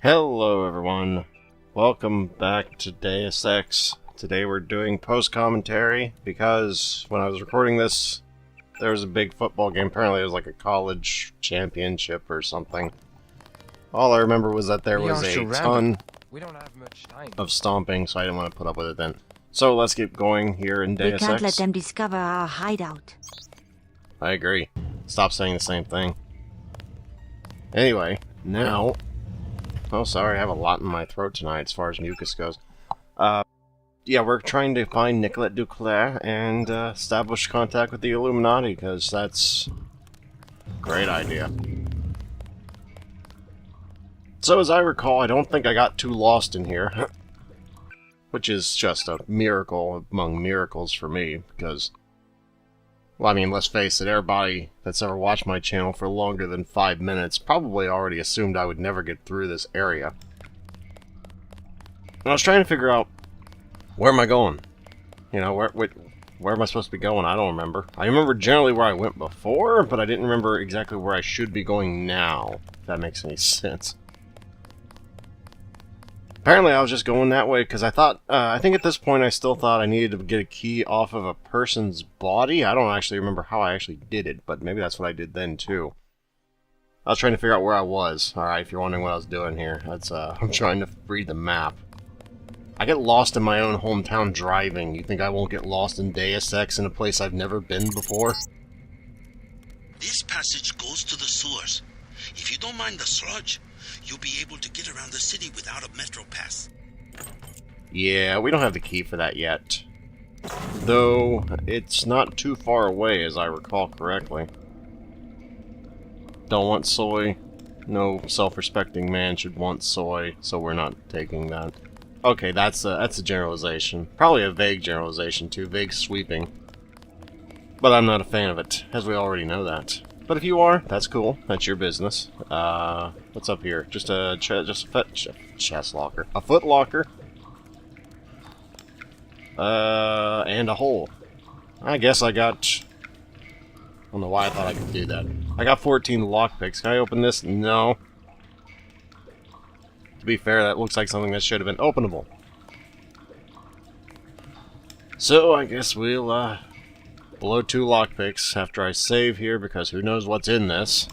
Hello everyone, welcome back to Deus Ex. Today we're doing post-commentary because when I was recording this, there was a big football game. Apparently it was like a college championship or something. All I remember was that there was a ton of stomping, so I didn't want to put up with it then. So let's keep going here in Deus Ex. We can't let them discover our hideout. I agree. Stop saying the same thing. Anyway, now... Oh, sorry, I have a lot in my throat tonight as far as mucus goes. Yeah, we're trying to find Nicolette Duclair and establish contact with the Illuminati, because that's a great idea. So, as I recall, I don't think I got too lost in here. Which is just a miracle among miracles for me, because... Well, I mean, let's face it, everybody that's ever watched my channel for longer than 5 minutes probably already assumed I would never get through this area. And I was trying to figure out, where am I going? You know, where am I supposed to be going? I don't remember. I remember generally where I went before, but I didn't remember exactly where I should be going now, if that makes any sense. Apparently I was just going that way because I thought, I think at this point I still thought I needed to get a key off of a person's body. I don't actually remember how I actually did it, but maybe that's what I did then too. I was trying to figure out where I was. Alright, if you're wondering what I was doing here, that's, I'm trying to read the map. I get lost in my own hometown driving. You think I won't get lost in Deus Ex in a place I've never been before? This passage goes to the sewers. If you don't mind the sludge, you'll be able to get around the city without a metro pass. Yeah, we don't have the key for that yet. Though, it's not too far away, as I recall correctly. Don't want soy. No self-respecting man should want soy, so we're not taking that. Okay, that's a generalization. Probably a vague generalization, too. Vague sweeping. But I'm not a fan of it, as we already know that. But if you are, that's cool. That's your business. What's up here? Just a chest locker. A foot locker. And a hole. I guess I got... I don't know why I thought I could do that. I got 14 lockpicks. Can I open this? No. To be fair, that looks like something that should have been openable. So, I guess we'll, blow 2 lockpicks after I save here, because who knows what's in this.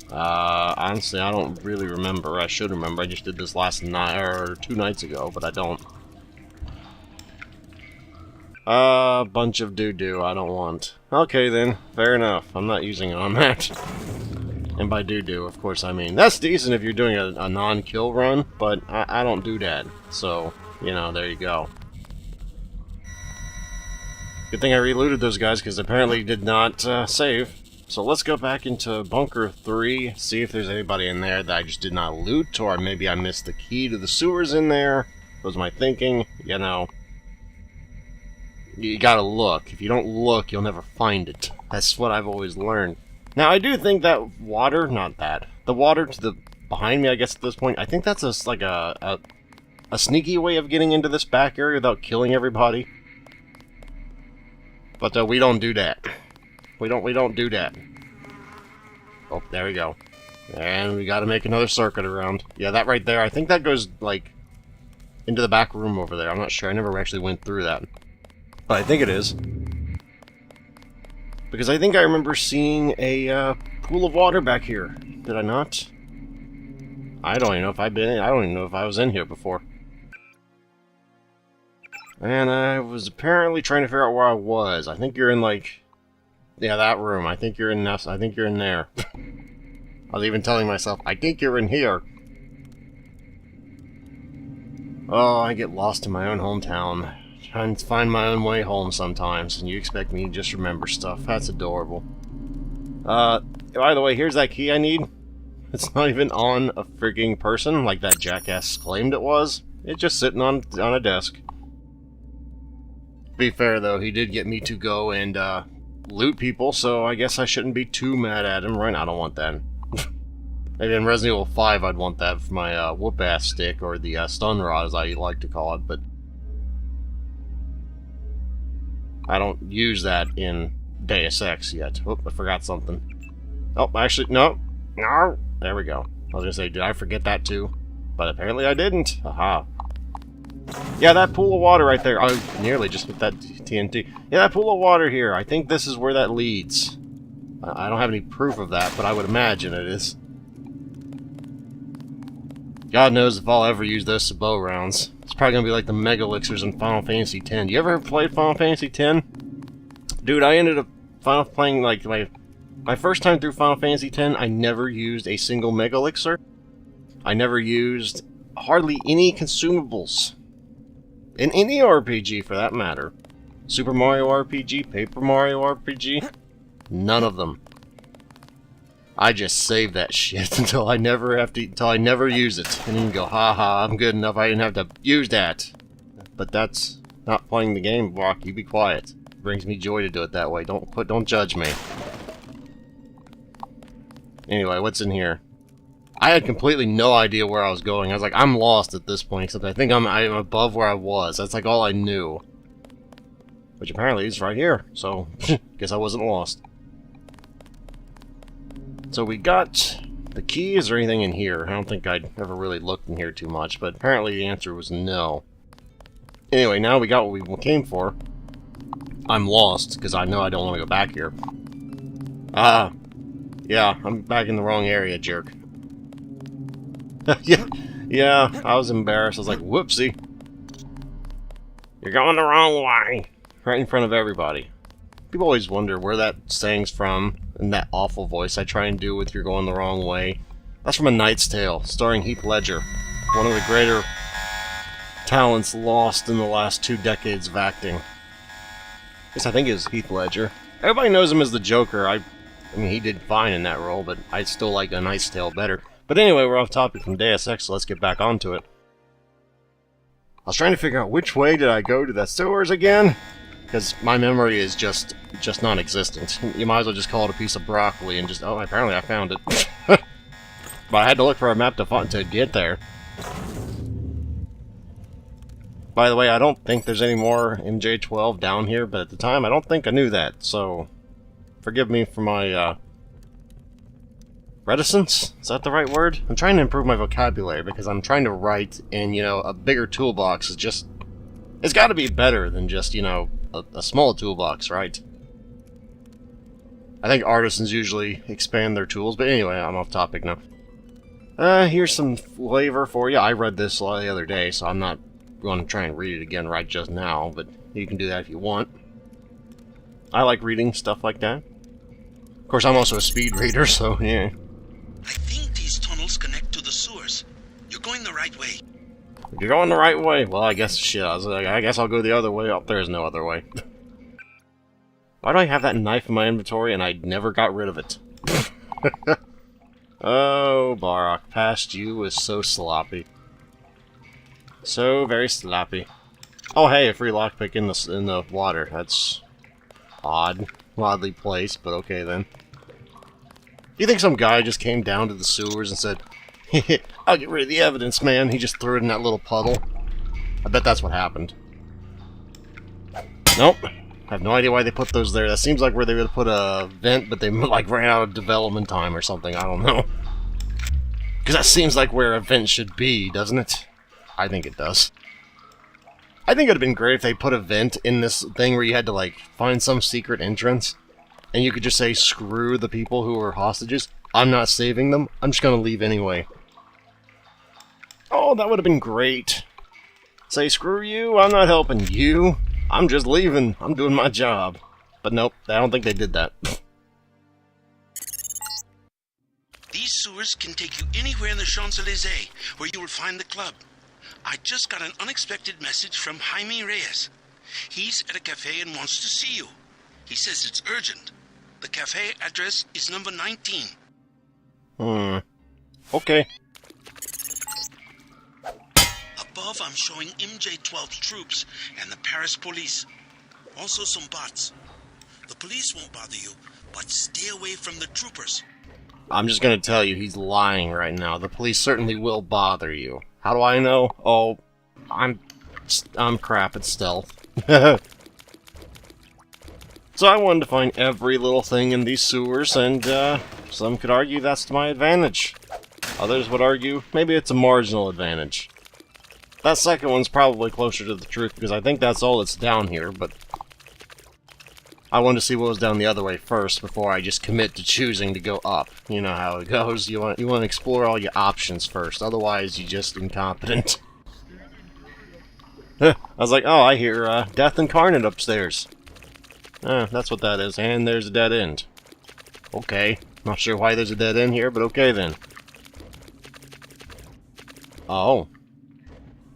Honestly, I don't really remember. I should remember. I just did this last night, or 2 nights ago, but I don't. Bunch of doo-doo I don't want. Okay then, fair enough. I'm not using it on that. And by doo-doo, of course, I mean, that's decent if you're doing a non-kill run, but I don't do that. So, you know, there you go. Good thing I relooted those guys, because apparently did not save. So let's go back into Bunker 3, see if there's anybody in there that I just did not loot, or maybe I missed the key to the sewers in there. Was my thinking, you know. You gotta look. If you don't look, you'll never find it. That's what I've always learned. Now, I do think that water, not that, the water to the behind me, I guess at this point, I think that's like a sneaky way of getting into this back area without killing everybody. But we don't do that. We don't do that. Oh, there we go. And we gotta make another circuit around. Yeah, that right there, I think that goes, like, into the back room over there. I'm not sure, I never actually went through that. But I think it is. Because I think I remember seeing a pool of water back here. Did I not? I don't even know if I've been in. I don't even know if I was in here before. And I was apparently trying to figure out where I was. I think you're in, like... Yeah, that room. I think you're in this. I think you're in there. I was even telling myself, I think you're in here. Oh, I get lost in my own hometown. Trying to find my own way home sometimes, and you expect me to just remember stuff. That's adorable. By the way, here's that key I need. It's not even on a freaking person, like that jackass claimed it was. It's just sitting on a desk. To be fair, though, he did get me to go and, loot people, so I guess I shouldn't be too mad at him. Right? I don't want that. Maybe in Resident Evil 5 I'd want that for my, whoop-ass stick, or the, stun rod, as I like to call it, but... I don't use that in Deus Ex yet. Oh, I forgot something. Oh, actually, no. No! There we go. I was gonna say, did I forget that too? But apparently I didn't. Haha. Yeah, that pool of water right there. I nearly just hit that TNT. Yeah, that pool of water here. I think this is where that leads. I don't have any proof of that, but I would imagine it is. God knows if I'll ever use those bow rounds. It's probably going to be like the Mega Elixirs in Final Fantasy X. You ever played Final Fantasy X? Dude, I ended up playing, like, my first time through Final Fantasy X, I never used a single Mega Elixir. I never used hardly any consumables. In any RPG, for that matter. Super Mario RPG, Paper Mario RPG, none of them. I just save that shit until I never use it. And you can go, haha, I'm good enough, I didn't have to use that. But that's not playing the game, Barok. You be quiet. It brings me joy to do it that way. Don't judge me. Anyway, what's in here? I had completely no idea where I was going. I was like, I'm lost at this point, except I think I'm above where I was. That's like all I knew. Which apparently is right here, so guess I wasn't lost. So we got the key. Is there anything in here? I don't think I'd ever really looked in here too much, but apparently the answer was no. Anyway, now we got what we came for. I'm lost, because I know I don't want to go back here. Yeah, I'm back in the wrong area, jerk. yeah, I was embarrassed. I was like, whoopsie. You're going the wrong way. Right in front of everybody. People always wonder where that saying's from, and that awful voice I try and do with "you're going the wrong way." That's from A Knight's Tale, starring Heath Ledger. One of the greater talents lost in the last 2 decades of acting. Yes, I think it was Heath Ledger. Everybody knows him as the Joker. I mean, he did fine in that role, but I still like A Knight's Tale better. But anyway, we're off topic from Deus Ex, so let's get back onto it. I was trying to figure out which way did I go to the sewers again? Because my memory is just non-existent. You might as well just call it a piece of broccoli and just... Oh, apparently I found it. But I had to look for a map to get there. By the way, I don't think there's any more MJ12 down here, but at the time I don't think I knew that, so... Forgive me for my, reticence? Is that the right word? I'm trying to improve my vocabulary because I'm trying to write, and, a bigger toolbox is just... It's gotta be better than just, a small toolbox, right? I think artisans usually expand their tools, but anyway, I'm off topic now. Here's some flavor for you. I read this the other day, so I'm not going to try and read it again right just now, but you can do that if you want. I like reading stuff like that. Of course, I'm also a speed reader, so yeah. I think these tunnels connect to the sewers. You're going the right way. You're going the right way. Well, I guess, shit, I guess I'll go the other way. Up there is no other way. Why do I have that knife in my inventory and I never got rid of it? Oh, Barok, past you was so sloppy. So very sloppy. Oh, hey, a free lockpick in the water. That's odd. Oddly placed, but okay then. You think some guy just came down to the sewers and said, I'll get rid of the evidence, man. He just threw it in that little puddle. I bet that's what happened. Nope. I have no idea why they put those there. That seems like where they would put a vent, but they like ran out of development time or something. I don't know. Because that seems like where a vent should be, doesn't it? I think it does. I think it would have been great if they put a vent in this thing where you had to, like, find some secret entrance. And you could just say, screw the people who are hostages. I'm not saving them. I'm just gonna leave anyway. Oh, that would have been great. Say, screw you, I'm not helping you. I'm just leaving. I'm doing my job. But nope, I don't think they did that. These sewers can take you anywhere in the Champs-Élysées, where you will find the club. I just got an unexpected message from Jaime Reyes. He's at a cafe and wants to see you. He says it's urgent. The cafe address is number 19. Okay. Above, I'm showing MJ12 troops and the Paris police. Also some bots. The police won't bother you, but stay away from the troopers. I'm just gonna tell you, he's lying right now. The police certainly will bother you. How do I know? Oh, I'm crap at stealth. So I wanted to find every little thing in these sewers, and some could argue that's to my advantage. Others would argue maybe it's a marginal advantage. That second one's probably closer to the truth, because I think that's all that's down here, but I wanted to see what was down the other way first before I just commit to choosing to go up. You know how it goes. You want to explore all your options first, otherwise you're just incompetent. I was like, oh, I hear Death Incarnate upstairs. That's what that is, and there's a dead end. Okay, not sure why there's a dead end here, but okay then. Oh.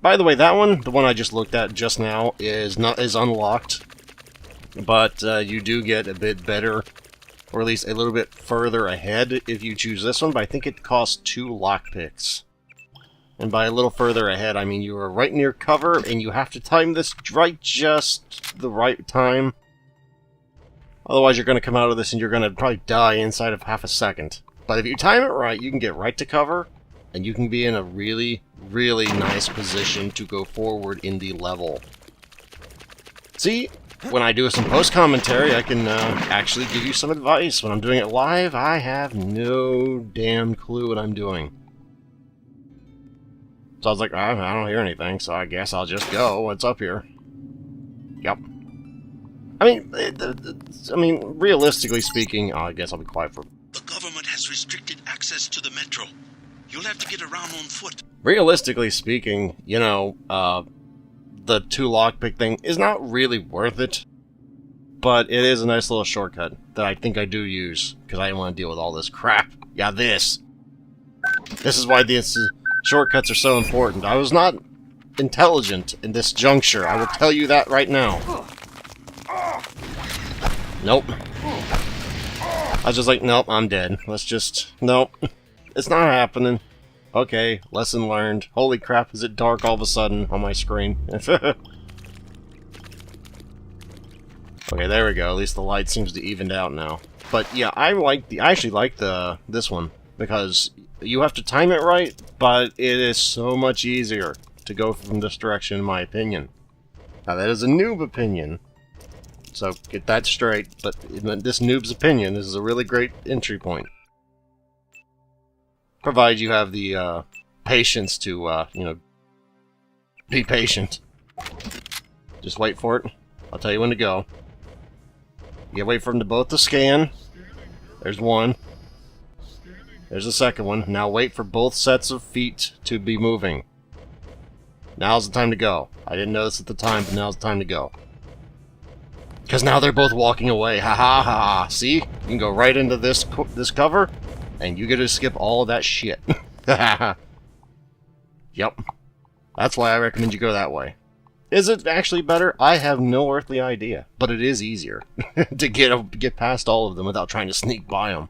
By the way, that one, the one I just looked at just now, is unlocked. But you do get a bit better, or at least a little bit further ahead if you choose this one, but I think it costs 2 lockpicks. And by a little further ahead, I mean you are right near cover, and you have to time this right just the right time. Otherwise you're going to come out of this and you're going to probably die inside of half a second. But if you time it right, you can get right to cover, and you can be in a really, really nice position to go forward in the level. See? When I do some post-commentary, I can actually give you some advice. When I'm doing it live, I have no damn clue what I'm doing. So I was like, I don't hear anything, so I guess I'll just go. What's up here? Yep. I mean, realistically speaking, I guess I'll be quiet for... The government has restricted access to the metro. You'll have to get around on foot. Realistically speaking, you know, the 2 lockpick thing is not really worth it, but it is a nice little shortcut that I think I do use, because I didn't want to deal with all this crap. Yeah, this. This is why these shortcuts are so important. I was not intelligent in this juncture, I will tell you that right now. Nope. I was just like, nope, I'm dead. Let's just... Nope. It's not happening. Okay, lesson learned. Holy crap, is it dark all of a sudden on my screen? Okay, there we go. At least the light seems to even out now. But yeah, I actually like this one, because you have to time it right, but it is so much easier to go from this direction, in my opinion. Now, that is a noob opinion, so get that straight, but in this noob's opinion, this is a really great entry point. Provided you have the patience to, you know, be patient. Just wait for it. I'll tell you when to go. You wait for them to both to scan. There's one. There's the second one. Now wait for both sets of feet to be moving. Now's the time to go. I didn't notice at the time, but now's the time to go. Because now they're both walking away. Ha ha ha. See? You can go right into this cover. And you get to skip all of that shit. Yep. That's why I recommend you go that way. Is it actually better? I have no earthly idea. But it is easier to get past all of them without trying to sneak by them.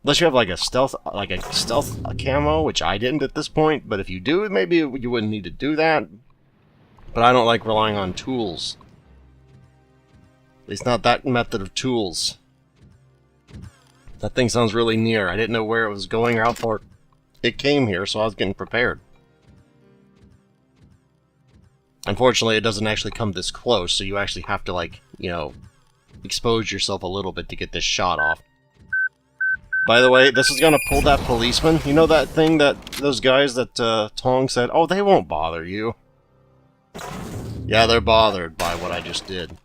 Unless you have like a stealth camo, which I didn't at this point. But if you do, maybe you wouldn't need to do that. But I don't like relying on tools. At least not that method of tools. That thing sounds really near. I didn't know where it was going or how far it came here, so I was getting prepared. Unfortunately, it doesn't actually come this close, so you actually have to, like, you know, expose yourself a little bit to get this shot off. By the way, this is gonna pull that policeman. You know that thing that those guys that Tong said, oh, they won't bother you. Yeah, they're bothered by what I just did.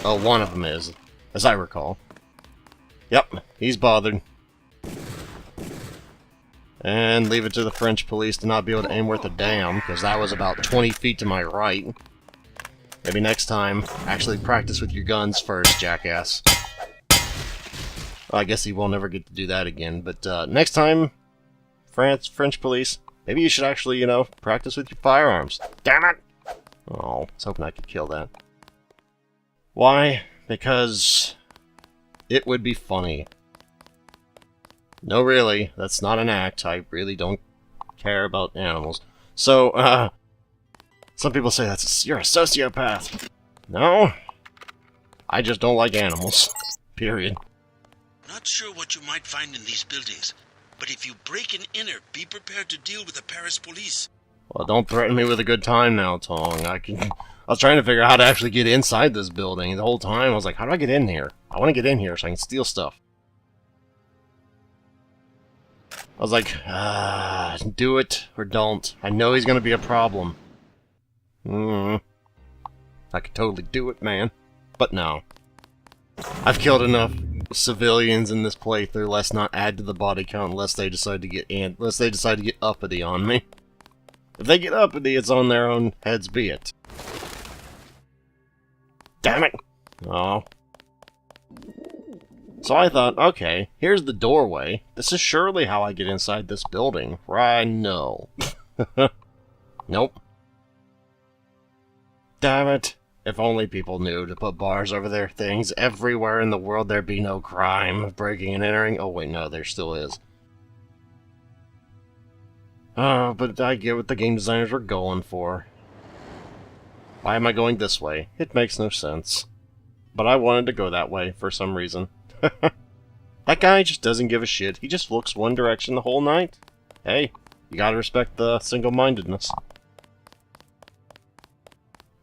Oh, one of them is, as I recall. Yep, he's bothered. And leave it to the French police to not be able to aim worth a damn, because that was about 20 feet to my right. Maybe next time, actually practice with your guns first, jackass. Well, I guess he will never get to do that again, but next time, French police, maybe you should actually, you know, practice with your firearms. Damn it! Oh, I was hoping I could kill that. Why? Because it would be funny. No, really, that's not an act. I really don't care about animals. So, some people say you're a sociopath. No, I just don't like animals. Period. Not sure what you might find in these buildings, but if you break and enter, be prepared to deal with the Paris police. Well, don't threaten me with a good time now, Tong. I was trying to figure out how to actually get inside this building. The whole time I was like, how do I get in here? I want to get in here so I can steal stuff. I was like, do it or don't. I know he's gonna be a problem. I could totally do it, man. But no. I've killed enough civilians in this playthrough. Let's not add to the body count unless they decide to get uppity on me. If they get uppity, it's on their own heads, be it. Damn it! Oh. So I thought, okay, here's the doorway. This is surely how I get inside this building. Right? No. Nope. Damn it. If only people knew to put bars over their things. Everywhere in the world there'd be no crime of breaking and entering. Oh wait, no, there still is. Oh, but I get what the game designers were going for. Why am I going this way? It makes no sense. But I wanted to go that way for some reason. That guy just doesn't give a shit. He just looks one direction the whole night. Hey, you gotta respect the single-mindedness.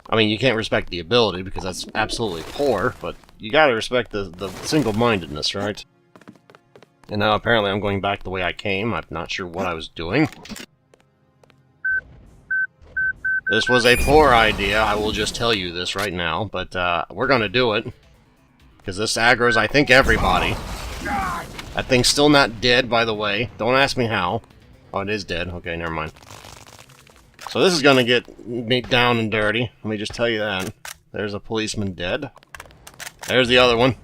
I mean, you can't respect the ability because that's absolutely poor, but you gotta respect the single-mindedness, right? And now apparently I'm going back the way I came. I'm not sure what I was doing. This was a poor idea, I will just tell you this right now, but we're gonna do it. Because this aggro's, I think, everybody. That thing's still not dead, by the way. Don't ask me how. Oh, it is dead. Okay, never mind. So this is gonna get me down and dirty. Let me just tell you that. There's a policeman dead. There's the other one.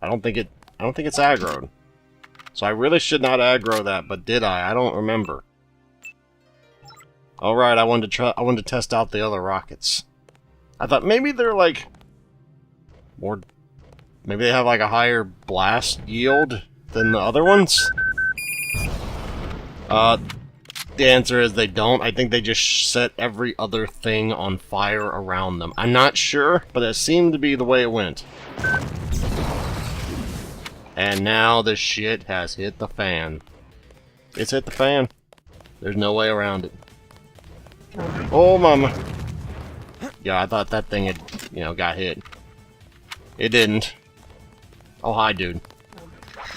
I don't think it's aggroed. So I really should not aggro that, but did I? I don't remember. Alright, I wanted to test out the other rockets. I thought maybe they're like more, maybe they have like a higher blast yield than the other ones? The answer is they don't. I think they just set every other thing on fire around them. I'm not sure, but it seemed to be the way it went. And now the shit has hit the fan. It's hit the fan. There's no way around it. Oh, mama. Yeah, I thought that thing had, got hit. It didn't. Oh, hi, dude.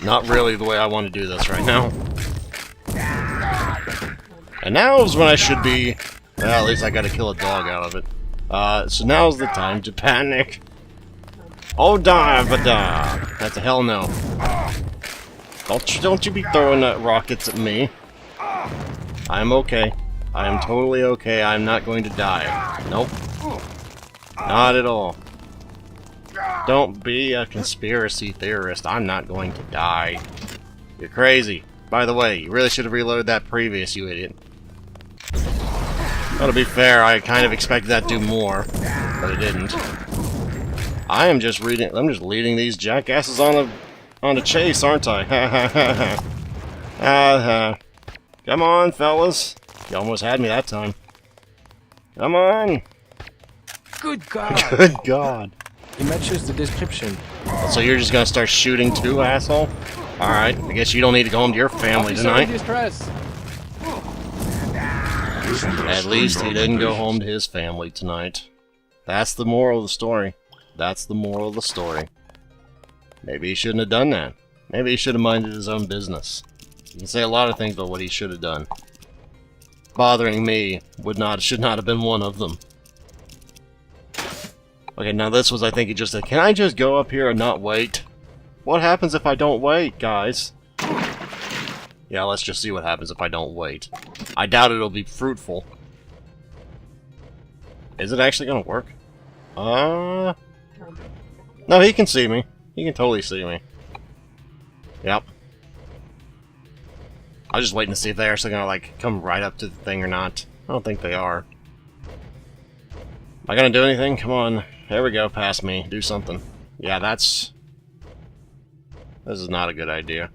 Not really the way I want to do this right now. And now is when I should be... Well, at least I gotta kill a dog out of it. So now's the time to panic. Oh, da-ba-da. That's a hell no. Don't you be throwing rockets at me. I'm okay. I am totally okay. I'm not going to die. Nope. Not at all. Don't be a conspiracy theorist. I'm not going to die. You're crazy. By the way, you really should have reloaded that previous, you idiot. Well, to be fair, I kind of expected that to do more, but it didn't. I'm just leading these jackasses on a chase, aren't I? Ha ha ha. Come on, fellas. You almost had me that time. Come on. Good God. Good God. It matches the description. So you're just gonna start shooting too, asshole? Alright, I guess you don't need to go home to your family tonight. At least he didn't go home to his family tonight. That's the moral of the story. That's the moral of the story. Maybe he shouldn't have done that. Maybe he should have minded his own business. You can say a lot of things about what he should have done. Bothering me should not have been one of them. Okay, now this was, I think, just a, can I just go up here and not wait? What happens if I don't wait, guys? Yeah, let's just see what happens if I don't wait. I doubt it'll be fruitful. Is it actually gonna work? No, he can see me. He can totally see me. Yep. I was just waiting to see if they're actually gonna, like, come right up to the thing or not. I don't think they are. Am I gonna do anything? Come on. There we go, past me. Do something. Yeah, this is not a good idea.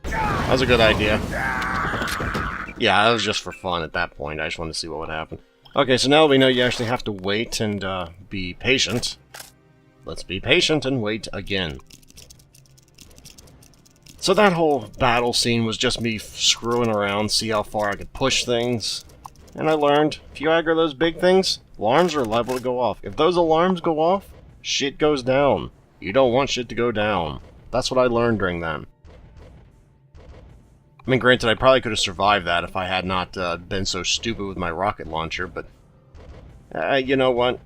That was a good idea. Yeah, that was just for fun at that point. I just wanted to see what would happen. Okay, so now we know you actually have to wait and be patient. Let's be patient and wait again. So that whole battle scene was just me screwing around, see how far I could push things. And I learned, if you aggro those big things, alarms are liable to go off. If those alarms go off, shit goes down. You don't want shit to go down. That's what I learned during that. I mean, granted, I probably could have survived that if I had not been so stupid with my rocket launcher, but... you know what?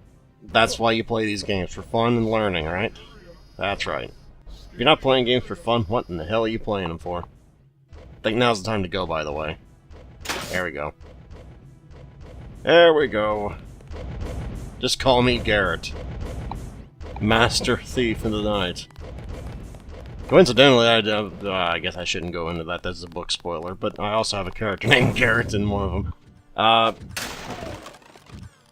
That's why you play these games, for fun and learning, right? That's right. If you're not playing games for fun, what in the hell are you playing them for? I think now's the time to go, by the way. There we go. There we go. Just call me Garrett. Master Thief in the Night. Coincidentally, I guess I shouldn't go into that, that's a book spoiler, but I also have a character named Garrett in one of them.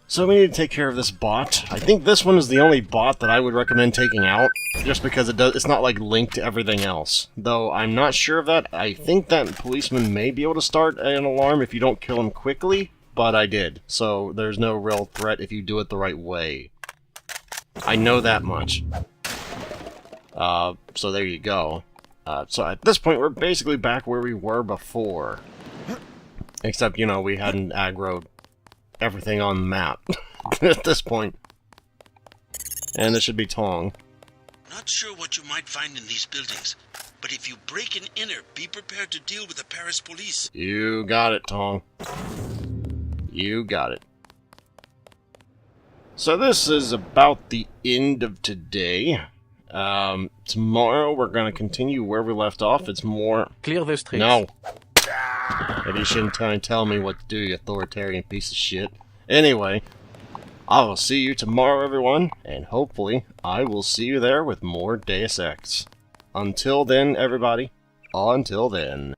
So we need to take care of this bot. I think this one is the only bot that I would recommend taking out, just because it's not, like, linked to everything else. Though, I'm not sure of that. I think that policeman may be able to start an alarm if you don't kill him quickly, but I did. So, there's no real threat if you do it the right way. I know that much. So there you go. So at this point, we're basically back where we were before. Except, you know, we hadn't aggroed everything on the map at this point. And this should be Tong. Not sure what you might find in these buildings, but if you break and enter, be prepared to deal with the Paris police. You got it, Tong. You got it. So this is about the end of today. Tomorrow we're going to continue where we left off. It's more... Clear the streets. No. Maybe you shouldn't try and tell me what to do, you authoritarian piece of shit. Anyway, I will see you tomorrow, everyone, and hopefully I will see you there with more Deus Ex. Until then, everybody, until then.